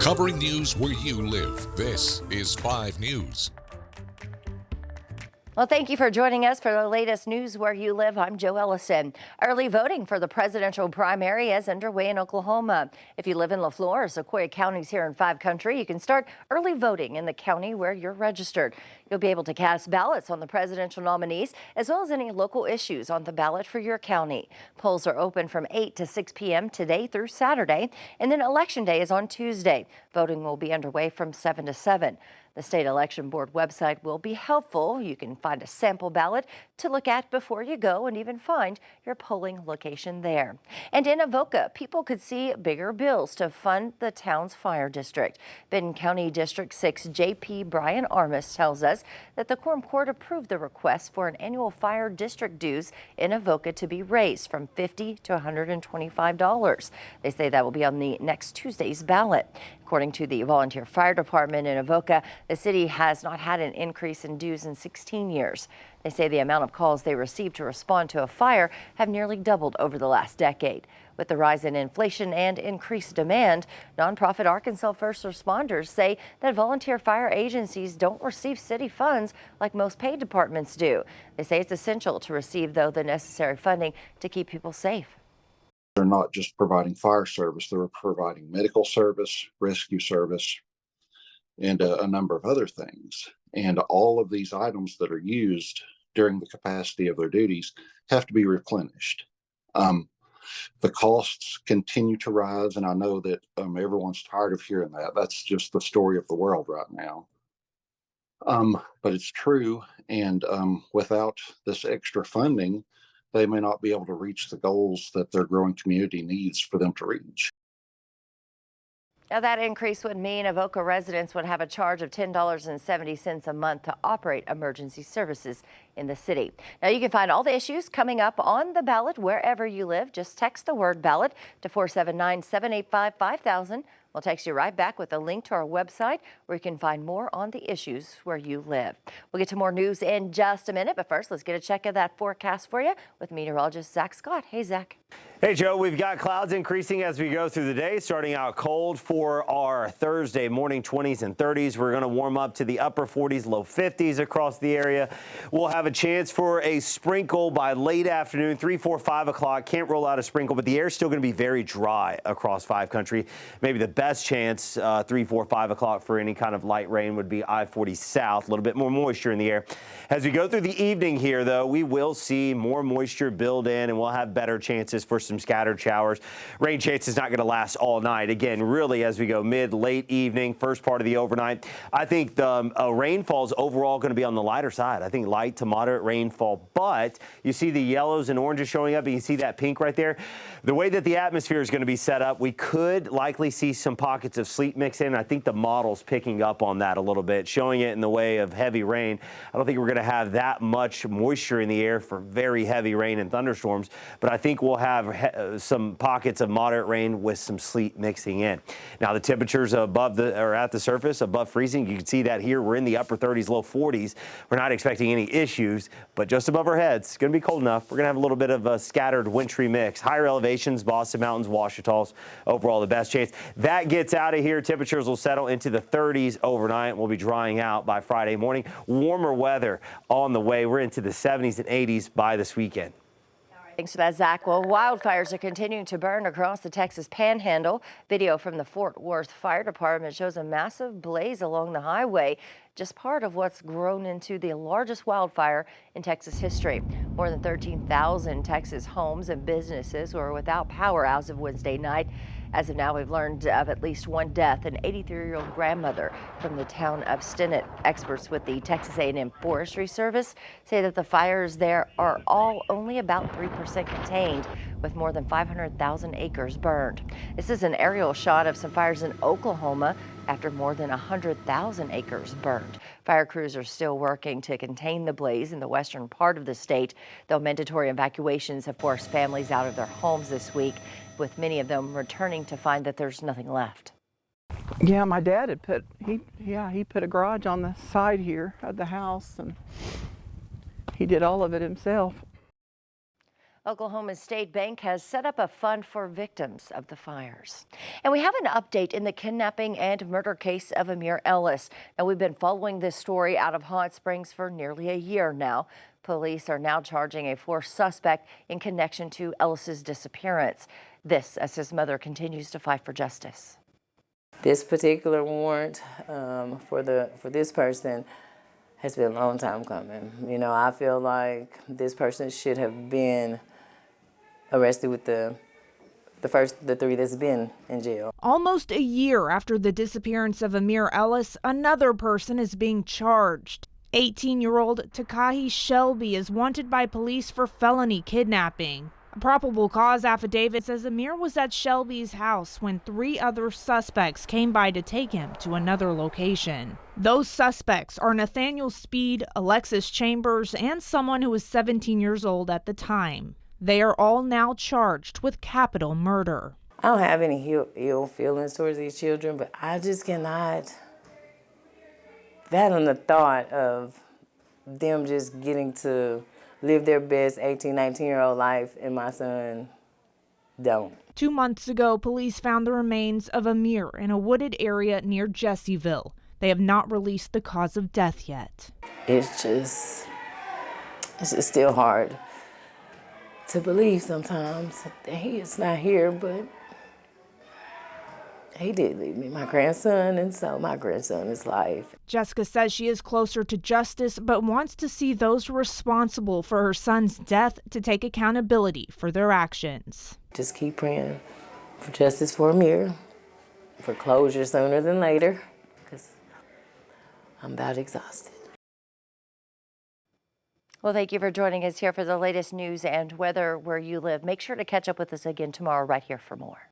Covering news where you live, this is 5 News. Well, thank you for joining us for the latest news where you live. I'm Joe Ellison. Early voting for the presidential primary is underway in Oklahoma. If you live in LaFleur or Sequoia counties here in 5 Country, you can start early voting in the county where you're registered. You'll be able to cast ballots on the presidential nominees as well as any local issues on the ballot for your county. Polls are open from 8 to 6 p.m. today through Saturday, and then Election Day is on Tuesday. Voting will be underway from 7 to 7. The State Election Board website will be helpful. You can find a sample ballot to look at before you go and even find your polling location there. And in Avoca, people could see bigger bills to fund the town's fire district. Benton County District 6 J.P. Brian Armis tells us that the Quorum Court approved the request for an annual fire district dues in Avoca to be raised from $50 to $125. They say that will be on the next Tuesday's ballot. According to the Volunteer Fire Department in Avoca, the city has not had an increase in dues in 16 years. They say the amount of calls they receive to respond to a fire have nearly doubled over the last decade. With the rise in inflation and increased demand, nonprofit Arkansas First Responders say that volunteer fire agencies don't receive city funds like most paid departments do. They say it's essential to receive, though, the necessary funding to keep people safe. They're not just providing fire service, they're providing medical service, rescue service, and a number of other things. And all of these items that are used during the capacity of their duties have to be replenished. The costs continue to rise, and I know that everyone's tired of hearing that. That's just the story of the world right now. But it's true, and without this extra funding, they may not be able to reach the goals that their growing community needs for them to reach. Now, that increase would mean Avoca residents would have a charge of $10.70 a month to operate emergency services in the city. Now, you can find all the issues coming up on the ballot wherever you live. Just text the word ballot to 479-785-5000. We'll text you right back with a link to our website where you can find more on the issues where you live. We'll get to more news in just a minute, but first, let's get a check of that forecast for you with meteorologist Zach Scott. Hey, Zach. Hey, Joe, we've got clouds increasing as we go through the day, starting out cold for our Thursday morning 20s and 30s. We're going to warm up to the upper 40s, low 50s across the area. We'll have a chance for a sprinkle by late afternoon, 3, 4, 5 o'clock. Can't roll out a sprinkle, but the air's still going to be very dry across 5 Country. Maybe the best chance 3, 4, 5 o'clock for any kind of light rain would be I-40 south, a little bit more moisture in the air. As we go through the evening here, though, we will see more moisture build in, and we'll have better chances for some scattered showers. Rain chance is not going to last all night. Again, really, as we go late evening, first part of the overnight, I think the rainfall is overall going to be on the lighter side. I think light to moderate rainfall, but you see the yellows and oranges showing up, and you see that pink right there. The way that the atmosphere is going to be set up, we could likely see some pockets of sleet mix in. I think the model's picking up on that a little bit, showing it in the way of heavy rain. I don't think we're going to have that much moisture in the air for very heavy rain and thunderstorms, but I think we'll have some pockets of moderate rain with some sleet mixing in. Now, the temperatures above at the surface above freezing. You can see that here. We're in the upper 30s, low 40s. We're not expecting any issues, but just above our heads, it's going to be cold enough. We're going to have a little bit of a scattered wintry mix. Higher elevations, Boston Mountains, Ouachitas, overall the best chance. That gets out of here. Temperatures will settle into the 30s overnight. We'll be drying out by Friday morning. Warmer weather on the way. We're into the 70s and 80s by this weekend. Thanks for that, Zach. Well, wildfires are continuing to burn across the Texas Panhandle. Video from the Fort Worth Fire Department shows a massive blaze along the highway, just part of what's grown into the largest wildfire in Texas history. More than 13,000 Texas homes and businesses were without power as of Wednesday night. As of now, we've learned of at least one death, an 83-year-old grandmother from the town of Stinnett. Experts with the Texas A&M Forestry Service say that the fires there are all only about 3% contained, with more than 500,000 acres burned. This is an aerial shot of some fires in Oklahoma after more than 100,000 acres burned. Fire crews are still working to contain the blaze in the western part of the state, though mandatory evacuations have forced families out of their homes this week, with many of them returning to find that there's nothing left. Yeah, my dad had put he put a garage on the side here of the house, and he did all of it himself. Oklahoma State Bank has set up a fund for victims of the fires. And we have an update in the kidnapping and murder case of Amir Ellis. Now, we've been following this story out of Hot Springs for nearly a year now. Police are now charging a fourth suspect in connection to Ellis's disappearance. This as his mother continues to fight for justice. This particular warrant for this person has been a long time coming. You know, I feel like this person should have been arrested with the three that's been in jail. Almost a year after the disappearance of Amir Ellis, another person is being charged. 18-year-old Takahi Shelby is wanted by police for felony kidnapping. A probable cause affidavit says Amir was at Shelby's house when 3 other suspects came by to take him to another location. Those suspects are Nathaniel Speed, Alexis Chambers, and someone who was 17 years old at the time. They are all now charged with capital murder. I don't have any ill feelings towards these children, but I just cannot fathom the thought of them just getting to live their best 18, 19-year-old life, and my son don't. 2 months ago, police found the remains of Amir in a wooded area near Jesseville. They have not released the cause of death yet. It's just still hard to believe sometimes that he is not here, but he did leave me my grandson, and so my grandson is life. Jessica says she is closer to justice, but wants to see those responsible for her son's death to take accountability for their actions. Just keep praying for justice for Amir, for closure sooner than later, because I'm about exhausted. Well, thank you for joining us here for the latest news and weather where you live. Make sure to catch up with us again tomorrow right here for more.